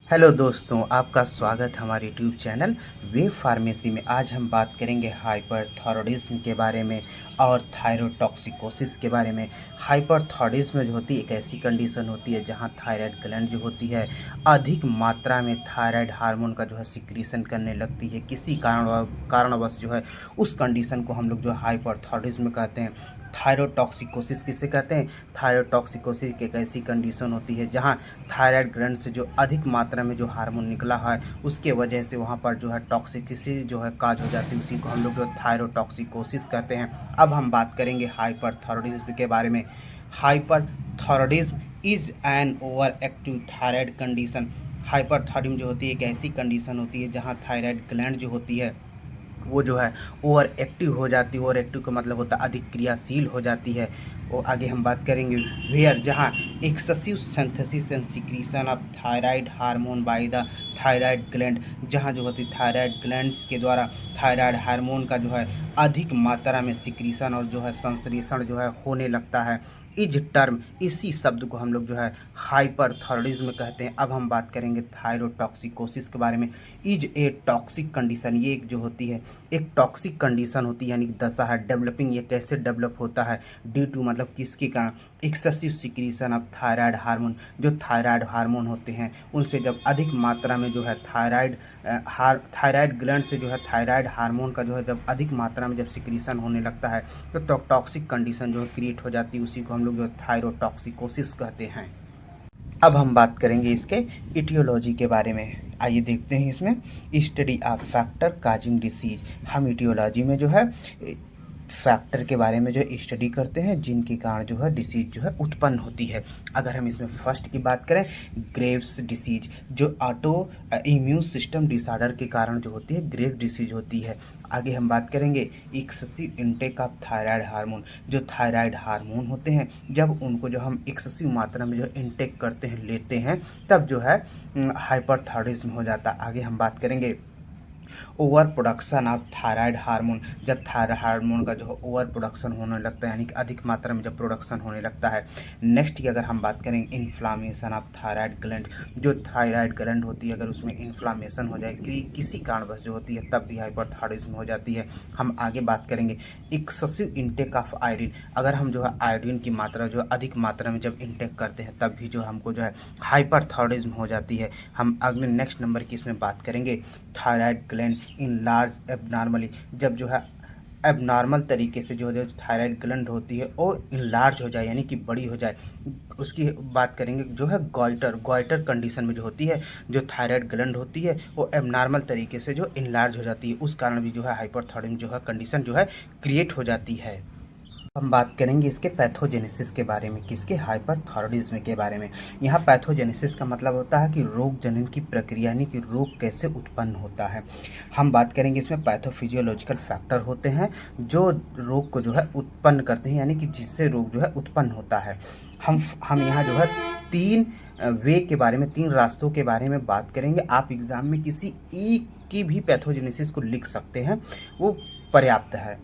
Hello दोस्तों, आपका स्वागत है हमारे यूट्यूब चैनल वेब फार्मेसी में। आज हम बात करेंगे हाइपरथायरॉयडिज्म के बारे में और थायरोटॉक्सिकोसिस के बारे में। हाइपरथायरॉयडिज्म जो होती है एक ऐसी कंडीशन होती है जहां थायराइड ग्लैंड जो होती है अधिक मात्रा में थायराइड हार्मोन का जो है सिक्रीशन करने लगती है। किसी कारणवश जो है उस कंडीशन को हम लोग जो हाइपरथायरॉयडिज्म कहते हैं। थायरोटॉक्सिकोसिस किसे कहते हैं? थायरोटॉक्सिकोसिस एक ऐसी कंडीशन होती है जहां थायराइड ग्लैंड से जो अधिक मात्रा में जो हार्मोन निकला है उसके वजह से वहाँ पर जो है टॉक्सिसिटी जो है काज हो जाती है। उसी को हम लोग जो थायरोटॉक्सिकोसिस कहते हैं। अब हम बात करेंगे हाइपरथायरॉयडिज्म के बारे में। Hyperthyroidism is an over active thyroid condition. Hyperthyroidism जो होती है एक ऐसी कंडीशन होती है जहाँ थायराइड ग्लैंड जो होती है वो जो है ओवर एक्टिव हो जाती है। ओवर एक्टिव का मतलब होता है अधिक क्रियाशील हो जाती है। और आगे हम बात करेंगे वेयर जहाँ excessive synthesis and secretion of thyroid hormone by the thyroid gland, जहाँ जो होती है थायराइड ग्लैंड्स के द्वारा थायराइड हार्मोन का जो है अधिक मात्रा में सिक्रीशन और जो है संश्लेषण जो है होने लगता है। इज टर्म, इसी शब्द को हम लोग जो है हाइपरथायरॉयडिज्म कहते हैं। अब हम बात करेंगे थायरोटॉक्सिकोसिस के बारे में। इज ए टॉक्सिक कंडीशन, ये एक जो होती है एक टॉक्सिक कंडीशन होती है, यानी कि दशा है। डेवलपिंग, ये कैसे डेवलप होता है? ड्यू टू मतलब किसके कारण? Excessive secretion of thyroid hormone, जो थायराइड हार्मोन होते हैं उनसे जब अधिक मात्रा में जो है थायराइड ग्लैंड से जो है थायराइड हार्मोन का जो है जब अधिक मात्रा में जब सिक्रीशन होने लगता है तो टॉक्सिक कंडीशन जो है क्रिएट हो जाती है। उसी को हम लोग जो है थायरोटॉक्सिकोसिस कहते हैं। अब हम बात करेंगे इसके इटियोलॉजी के बारे में। आइए देखते हैं इसमें study of factor causing disease. हम इटियोलॉजी में जो है फैक्टर के बारे में जो स्टडी करते हैं जिनके कारण जो है डिसीज जो है उत्पन्न होती है। अगर हम इसमें फर्स्ट की बात करें, ग्रेव्स डिसीज, जो ऑटो इम्यून सिस्टम डिसऑर्डर के कारण जो होती है ग्रेव डिसीज होती है। आगे हम बात करेंगे excessive intake of thyroid hormone, जो थायराइड हार्मोन होते हैं जब उनको जो हम एक्सेसिव मात्रा में जो इंटेक करते हैं लेते हैं तब जो है हाइपरथायरॉयडिज्म हो जाता है। आगे हम बात करेंगे over production of thyroid hormone, जब थायराइड हार्मोन का जो ओवर प्रोडक्शन होने लगता है यानी कि अधिक मात्रा में जब प्रोडक्शन होने लगता है। नेक्स्ट की अगर हम बात करें इन्फ्लामेशन ऑफ थायराइड ग्लैंड, जो थायराइड ग्लैंड होती है अगर उसमें इन्फ्लामेशन हो जाए किसी कारणवश जो होती है तब भी हाइपरथायरॉयडिज्म हो जाती है। हम आगे बात करेंगे एक्सेसिव इंटेक ऑफ आयोडीन, अगर हम जो है आयोडीन की मात्रा जो अधिक मात्रा में जब इंटेक करते हैं तब भी जो हमको जो है हाइपरथायरॉयडिज्म हो जाती है। हम अगले नेक्स्ट नंबर की इसमें बात करेंगे thyroid gland in large abnormally, जब जो है एबनॉर्मल तरीके से जो थायराइड ग्लैंड होती है वो इनलार्ज हो जाए यानी कि बड़ी हो जाए। उसकी बात करेंगे जो है गॉइटर कंडीशन में जो होती है जो थायराइड ग्लैंड होती है वो एबनॉर्मल तरीके से जो इनलार्ज हो जाती है, उस कारण भी जो है हाइपरथायरॉयडिज्म जो है कंडीशन जो है क्रिएट हो जाती है। हम बात करेंगे इसके पैथोजेनेसिस के बारे में, किसके? हाइपरथायरॉयडिज्म के बारे में। यहाँ पैथोजेनेसिस का मतलब होता है कि रोग जनन की प्रक्रिया, यानी कि रोग कैसे उत्पन्न होता है। हम बात करेंगे इसमें पैथोफिजियोलॉजिकल फैक्टर होते हैं जो रोग को जो है उत्पन्न करते हैं, यानी कि जिससे रोग जो है उत्पन्न होता है। हम यहाँ जो है तीन वे के बारे में, तीन रास्तों के बारे में बात करेंगे। आप एग्जाम में किसी एक की भी पैथोजेनेसिस को लिख सकते हैं, वो पर्याप्त है।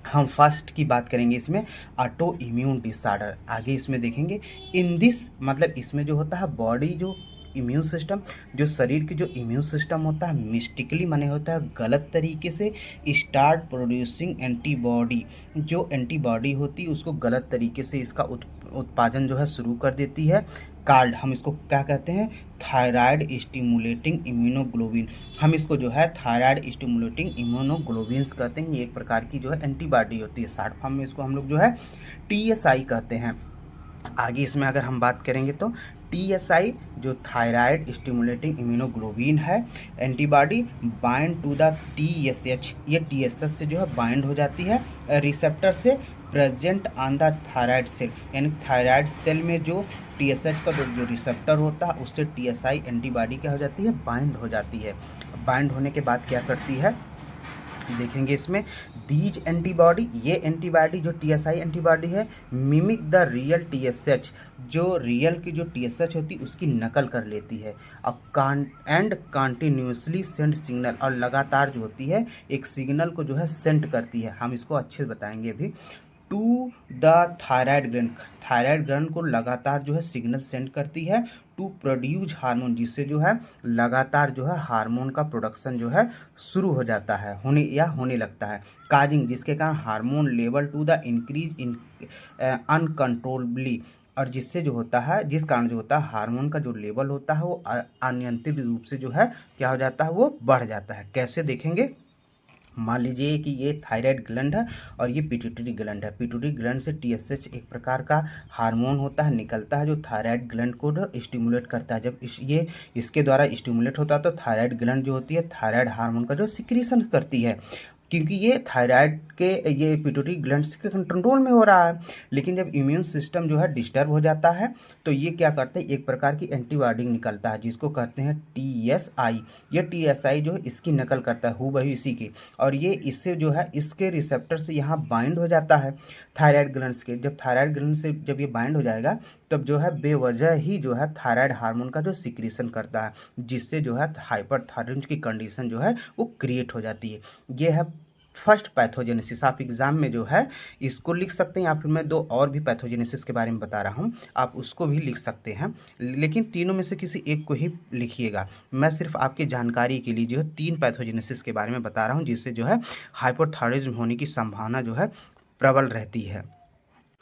हम फर्स्ट की बात करेंगे इसमें ऑटो इम्यून डिसऑर्डर। आगे इसमें देखेंगे इन दिस, मतलब इसमें जो होता है बॉडी जो इम्यून सिस्टम, जो शरीर की जो इम्यून सिस्टम होता है मिस्टिकली माने होता है गलत तरीके से स्टार्ट प्रोड्यूसिंग एंटीबॉडी, जो एंटीबॉडी होती है उसको गलत तरीके से इसका उत्पादन जो है शुरू कर देती है। कार्ड, हम इसको क्या कहते हैं? Thyroid stimulating immunoglobulin. हम इसको जो है थायराइड स्टिमुलेटिंग इम्यूनोग्लोबिन्स कहते हैं। ये एक प्रकार की जो है एंटीबॉडी होती है, शॉर्ट फॉर्म में इसको हम लोग जो है टीएसआई कहते हैं। आगे इसमें अगर हम बात करेंगे तो टीएसआई जो थायराइड स्टिमुलेटिंग इम्यूनोग्लोबिन है antibody bind to the TSH, ये टीएसएच से जो है बाइंड हो जाती है रिसेप्टर से present on the thyroid cell, यानी थायराइड सेल में जो टीएसएच का जो रिसेप्टर होता है उससे टीएसआई एंटीबॉडी क्या हो जाती है? बाइंड हो जाती है। बाइंड होने के बाद क्या करती है देखेंगे इसमें दीज एंटीबॉडी, ये एंटीबॉडी जो टीएसआई एंटीबॉडी है मिमिक द रियल टीएसएच, जो रियल की जो टीएसएच होती है उसकी नकल कर लेती है। अब एंड कंटिन्यूसली सेंड सिग्नल, और लगातार जो होती है एक सिग्नल को जो है सेंड करती है। हम इसको अच्छे से बताएंगे अभी। To the thyroid gland, thyroid gland को लगातार जो है सिग्नल सेंड करती है टू प्रोड्यूस हार्मोन, जिससे जो है लगातार जो है हार्मोन का प्रोडक्शन जो है शुरू हो जाता है, होने लगता है। काजिंग, जिसके कारण hormone level to the increase in uncontrollably, और जिससे जो होता है, जिस कारण जो होता है हार्मोन का जो लेवल होता है वो अनियंत्रित रूप से जो है क्या हो जाता है, वो बढ़ जाता है। कैसे देखेंगे, मान लीजिए कि ये थायराइड ग्लैंड है और ये पिट्यूटरी ग्लैंड है। पिट्यूटरी ग्लैंड से टीएसएच एक प्रकार का हार्मोन होता है, निकलता है, जो थायराइड ग्लैंड को स्टिमुलेट करता है। जब ये इसके द्वारा स्टिमुलेट होता है तो थायराइड ग्लैंड जो होती है थायराइड हार्मोन का जो सिक्रीशन करती है, क्योंकि ये थायराइड के ये पिट्यूटरी ग्लैंड्स के कंट्रोल में हो रहा है। लेकिन जब इम्यून सिस्टम जो है डिस्टर्ब हो जाता है तो ये क्या करते हैं, एक प्रकार की एंटीबॉडी निकलता है जिसको कहते हैं टीएसआई। ये टीएसआई जो है इसकी नकल करता है हूबहू इसी की, और ये इससे जो है इसके रिसेप्टर से यहाँ बाइंड हो जाता है थायराइड ग्लैंड्स के। जब थायराइड ग्लैंड से जब ये बाइंड हो जाएगा तब जो है बेवजह ही जो है थायराइड हार्मोन का जो सिक्रीशन करता है, जिससे जो है हाइपरथायराइड की कंडीशन जो है वो क्रिएट हो जाती है। ये है फर्स्ट पैथोजेनेसिस। आप एग्जाम में जो है इसको लिख सकते हैं, या फिर मैं दो और भी पैथोजेनेसिस के बारे में बता रहा हूँ, आप उसको भी लिख सकते हैं, लेकिन तीनों में से किसी एक को ही लिखिएगा। मैं सिर्फ आपकी जानकारी के लिए जो है 3 पैथोजेनेसिस के बारे में बता रहा हूँ, जिससे जो है हाइपोथायराइडिज्म होने की संभावना जो है प्रबल रहती है।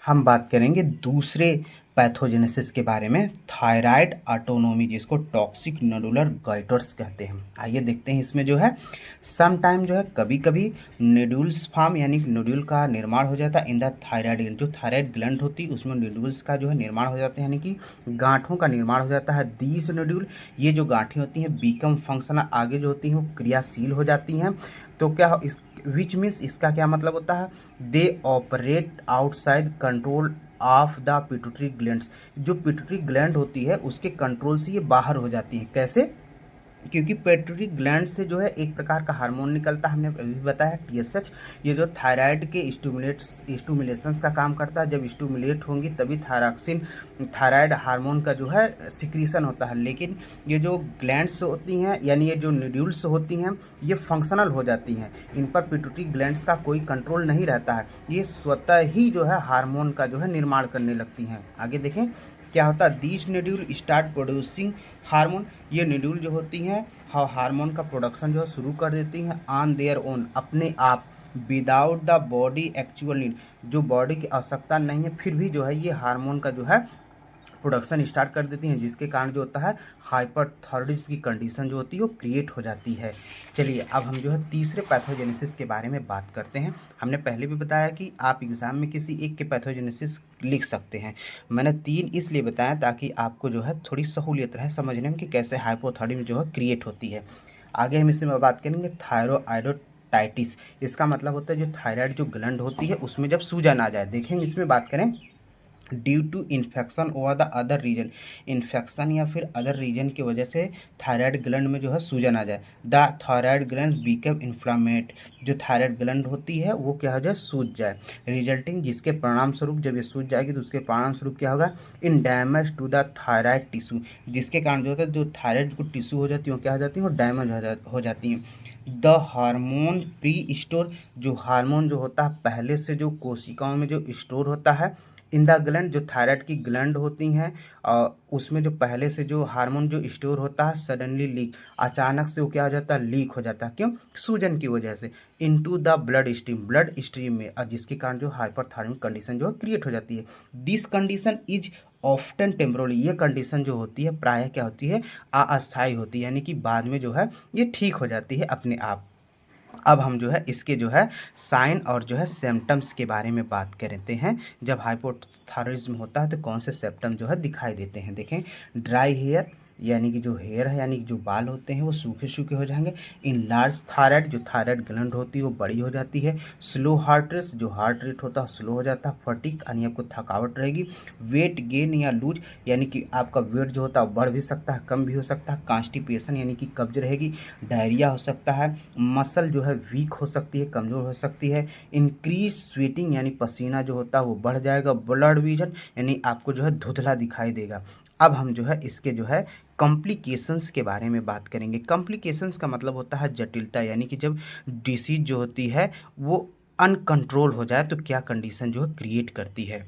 हम बात करेंगे दूसरे पैथोजेनेसिस के बारे में, थायराइड ऑटोनोमी, जिसको टॉक्सिक नोडुलर गॉइटर्स कहते हैं। आइए देखते हैं इसमें जो है सम टाइम जो है कभी कभी नोड्यूल्स फॉर्म, यानी नोड्यूल का निर्माण हो जाता है इन द थायराइड ग्लैंड। जो थायराइड ग्लैंड होती है उसमें नोड्यूल्स का जो है निर्माण हो जाता है, यानी कि गांठों का निर्माण हो जाता है। दीज नोड्यूल, ये जो गांठें होती हैं बीकम फंक्शनल, आगे जो होती हैं वो क्रियाशील हो जाती हैं। तो क्या इस विच मीन्स, इसका क्या मतलब होता है, they operate outside control of the pituitary glands. जो पिट्यूटरी ग्लैंड होती है उसके कंट्रोल से ये बाहर हो जाती है। कैसे, क्योंकि पिट्यूटरी ग्लैंड से जो है एक प्रकार का हार्मोन निकलता है, हमने अभी बताया टीएसएच। ये जो थायराइड के स्टिमुलेशंस का काम करता है। जब स्टिमुलेट होंगी तभी थायरॉक्सिन, थायराइड हार्मोन का जो है सिक्रीशन होता है। लेकिन ये जो ग्लैंड्स होती हैं, यानी ये जो नोड्यूल्स होती हैं, ये फंक्शनल हो जाती हैं, इन पर पिट्यूटरी ग्लैंड्स का कोई कंट्रोल नहीं रहता है। ये स्वतः ही जो है हार्मोन का जो है निर्माण करने लगती हैं। आगे देखें क्या होता है, these nodule start producing hormone. ये नोड्यूल जो होती हैं हार्मोन का प्रोडक्शन जो है शुरू कर देती हैं ऑन देयर ओन, अपने आप, without the body actual need. जो बॉडी की आवश्यकता नहीं है फिर भी जो है ये हार्मोन का जो है प्रोडक्शन स्टार्ट कर देती हैं, जिसके कारण जो होता है हाइपरथायराइडिज्म की कंडीशन जो होती है वो क्रिएट हो जाती है। चलिए अब हम जो है तीसरे पैथोजेनेसिस के बारे में बात करते हैं। हमने पहले भी बताया कि आप एग्जाम में किसी एक के पैथोजेनेसिस लिख सकते हैं। मैंने 3 इसलिए बताया ताकि आपको जो है थोड़ी सहूलियत रहे समझने में कि कैसे हाइपोथायराइडिज्म जो है क्रिएट होती है। आगे हम इसमें बात करेंगे थायरोआइडोटाइटिस। इसका मतलब होता है जो थायराइड जो ग्लैंड होती है उसमें जब सूजन आ जाए। देखेंगे इसमें बात करें, due to infection over the other reason, infection या फिर अदर रीजन की वजह से थायराइड ग्लैंड में जो है सूजन आ जाए। द थायराइड ग्लैंड बिकम इन्फ्लामेट, जो थायराइड ग्लैंड होती है वो क्या हो जाए, सूज जाए। रिजल्टिंग, जिसके परिणाम स्वरूप जब ये सूज जाएगी तो उसके परिणाम स्वरूप क्या होगा, in damage to the thyroid tissue, जिसके कारण जो होता है जो थायराइड को टिश्यू हो जाती है वो क्या हो जाती है, वो डैमेज हो जाती हैं। द हार्मोन प्री स्टोर, जो हार्मोन जो होता है पहले से जो कोशिकाओं में जो स्टोर होता है इन द ग्लैंड, जो थायराइड की ग्लैंड होती हैं उसमें जो पहले से जो हार्मोन जो स्टोर होता है सडनली लीक, अचानक से वो क्या हो जाता है, लीक हो जाता है। क्यों, सूजन की वजह से। इनटू द ब्लड स्ट्रीम में, और जिसके कारण जो हाइपरथायराइड कंडीशन जो है क्रिएट हो जाती है। This condition is often temporarily, ये कंडीशन जो होती है प्रायः क्या होती है, अस्थायी होती है, यानी कि बाद में जो है ये ठीक हो जाती है अपने आप। अब हम जो है इसके जो है साइन और जो है सिम्टम्स के बारे में बात करते हैं। जब हाइपोथायराइडिज्म होता है तो कौन से सिम्टम जो है दिखाई देते हैं। देखें, ड्राई हेयर, यानी कि जो हेयर है यानी कि जो बाल होते हैं वो सूखे सूखे हो जाएंगे। इन लार्ज थायराइड, जो थायराइड ग्लैंड होती है वो बड़ी हो जाती है। स्लो हार्ट रेट, जो हार्ट रेट होता है स्लो हो जाता है। फटीग, यानी आपको थकावट रहेगी। वेट गेन या लूज, यानी कि आपका वेट जो होता है बढ़ भी सकता है कम भी हो सकता है। कॉन्स्टिपेशन, यानी कि कब्ज रहेगी। डायरिया हो सकता है। मसल जो है वीक हो सकती है, कमज़ोर हो सकती है। इंक्रीज स्वेटिंग, यानी पसीना जो होता है वो बढ़ जाएगा। ब्लड विजन, यानी आपको जो है धुंधला दिखाई देगा। अब हम जो है इसके जो है कॉम्प्लिकेशंस के बारे में बात करेंगे। कॉम्प्लिकेशंस का मतलब होता है जटिलता, यानी कि जब डिसीज जो होती है वो अनकंट्रोल हो जाए तो क्या कंडीशन जो है क्रिएट करती है।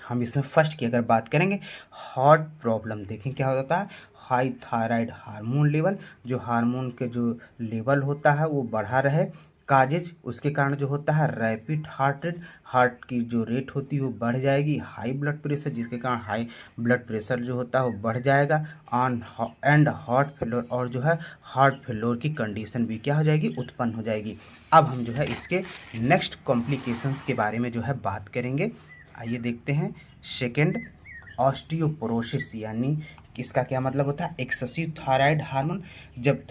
हम इसमें फर्स्ट की अगर बात करेंगे, हार्ट प्रॉब्लम देखें क्या होता है। हाई थायराइड हार्मोन लेवल, जो हार्मोन के जो लेवल होता है वो बढ़ा रहे, काजेज उसके कारण जो होता है रैपिड हार्ट रेट, हार्ट की जो रेट होती है वो बढ़ जाएगी। हाई ब्लड प्रेशर, जिसके कारण हाई ब्लड प्रेशर जो होता है वो बढ़ जाएगा। ऑन एंड हार्ट फेलोर, और जो है हार्ट फेलोर की कंडीशन भी क्या हो जाएगी, उत्पन्न हो जाएगी। अब हम जो है इसके नेक्स्ट कॉम्प्लिकेशंस के बारे में जो है बात करेंगे। आइए देखते हैं। सेकंड, ऑस्टियोपोरोसिस, यानी इसका क्या मतलब होता है, एक्सेसिव थायराइड हार्मोन। जब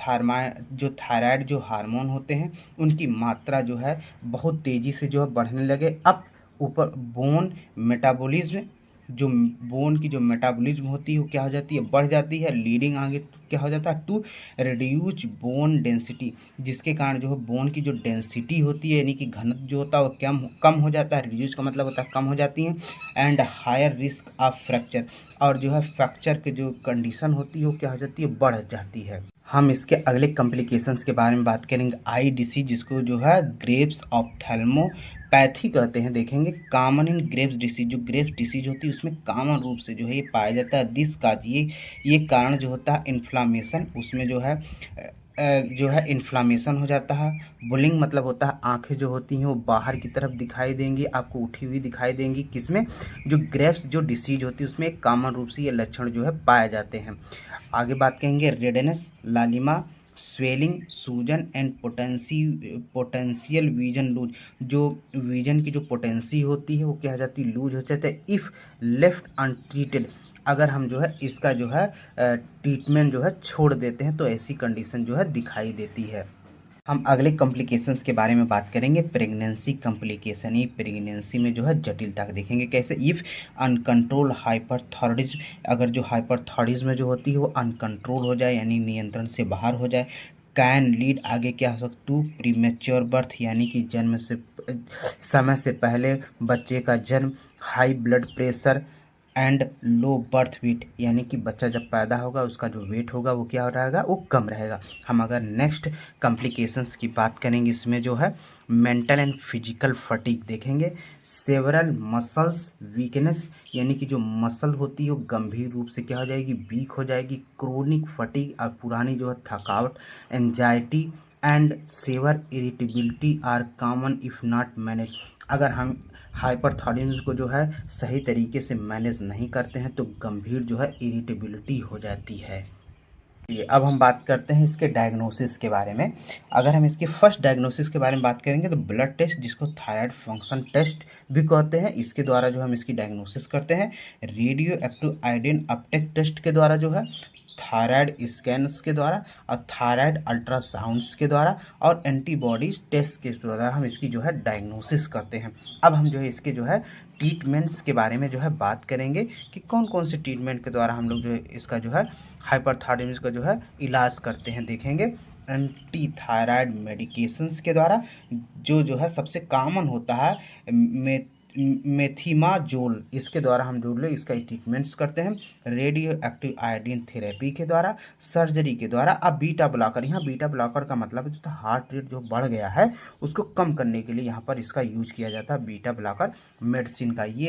थायराइड जो हार्मोन होते हैं उनकी मात्रा जो है बहुत तेज़ी से जो है बढ़ने लगे। अब ऊपर बोन मेटाबॉलिज्म, जो बोन की जो मेटाबॉलिज्म होती है वो क्या हो जाती है, बढ़ जाती है, लीडिंग आगे क्या हो जाता है टू रिड्यूस बोन डेंसिटी, जिसके कारण जो है बोन की जो डेंसिटी होती है यानी कि घनत्व जो होता है वो कम हो जाता है। रिड्यूस का मतलब होता है कम हो जाती है। And higher risk of fracture, और जो है फ्रैक्चर की जो कंडीशन होती है वो क्या हो जाती है, बढ़ जाती है। हम इसके अगले कॉम्प्लिकेशंस के बारे में बात करेंगे। आई डिसीज, जिसको जो है ग्रेव्स ऑप्थेल्मोपैथी कहते हैं, देखेंगे। कॉमन इन ग्रेव्स डिसीज, जो ग्रेव्स डिसीज होती है उसमें कॉमन रूप से जो है ये पाया जाता है। दिस काज, ये कारण जो होता है इन्फ्लामेशन, उसमें जो है इन्फ्लामेशन हो जाता है। बुलिंग मतलब होता है आंखें जो होती हैं वो बाहर की तरफ दिखाई देंगी, आपको उठी हुई दिखाई देंगी। किसमें, जो ग्रेव्स जो डिसीज होती है उसमें एक कॉमन रूप से ये लक्षण जो है पाए जाते हैं। आगे बात करेंगे, रेडनेस, लालिमा, स्वेलिंग, सूजन एंड पोटेंशियल विजन लूज, जो विजन की जो पोटेंसी होती है वो क्या हो जाती है, लूज हो जाता है। इफ़ लेफ्ट अनट्रीटेड, अगर हम जो है इसका जो है ट्रीटमेंट जो है छोड़ देते हैं तो ऐसी कंडीशन जो है दिखाई देती है। हम अगले कॉम्प्लिकेशंस के बारे में बात करेंगे। प्रेगनेंसी कॉम्प्लिकेशन, ये प्रेगनेंसी में जो है जटिलता देखेंगे कैसे। इफ़ अनकंट्रोल हाइपरथायरॉयडिज्म, अगर जो हाइपरथायरॉयडिज्म जो होती है वो अनकंट्रोल हो जाए यानी नियंत्रण से बाहर हो जाए, कैन लीड, आगे क्या हो सकता, टू प्रीमेच्योर बर्थ, यानी कि जन्म से समय से पहले बच्चे का जन्म। High blood pressure and low birth weight, यानी कि बच्चा जब पैदा होगा उसका जो वेट होगा वो क्या हो रहेगा, वो कम रहेगा। हम अगर नेक्स्ट कॉम्प्लिकेशंस की बात करेंगे, इसमें जो है मेंटल एंड फिजिकल फटीग देखेंगे। सेवरल मसल्स वीकनेस, यानी कि जो मसल होती है वो गंभीर रूप से क्या हो जाएगी, वीक हो जाएगी। क्रोनिक फटीग, और पुरानी जो है थकावट। Anxiety and severe irritability are common if not manage, अगर हम हाइपरथायरॉयडिज्म को जो है सही तरीके से मैनेज नहीं करते हैं तो गंभीर जो है इरिटेबिलिटी हो जाती है। ये अब हम बात करते हैं इसके डायग्नोसिस के बारे में। अगर हम इसके फर्स्ट डायग्नोसिस के बारे में बात करेंगे तो ब्लड टेस्ट, जिसको थायराइड फंक्शन टेस्ट भी कहते हैं, इसके द्वारा जो हम इसकी डायग्नोसिस करते हैं। Radioactive iodine uptake test के द्वारा जो है, थायराइड स्कैन्स के द्वारा, और थायराइड अल्ट्रासाउंड्स के द्वारा, और एंटीबॉडीज टेस्ट के द्वारा हम इसकी जो है डायग्नोसिस करते हैं। अब हम जो है इसके जो है ट्रीटमेंट्स के बारे में जो है बात करेंगे कि कौन कौन से ट्रीटमेंट के द्वारा हम लोग जो है इसका जो है हाइपरथायरॉयडिज्म का जो है इलाज करते हैं, देखेंगे। एंटी थायराइड मेडिकेशंस के द्वारा, जो है सबसे कॉमन होता है मेथिमाजोल, इसके द्वारा हम जो लोग इसका ट्रीटमेंट्स करते हैं। रेडियो एक्टिव आयोडीन थेरेपी के द्वारा, सर्जरी के द्वारा। अब बीटा ब्लॉकर, यहाँ बीटा ब्लॉकर का मतलब जो हार्ट रेट जो बढ़ गया है उसको कम करने के लिए यहाँ पर इसका यूज किया जाता है बीटा ब्लॉकर मेडिसिन का। ये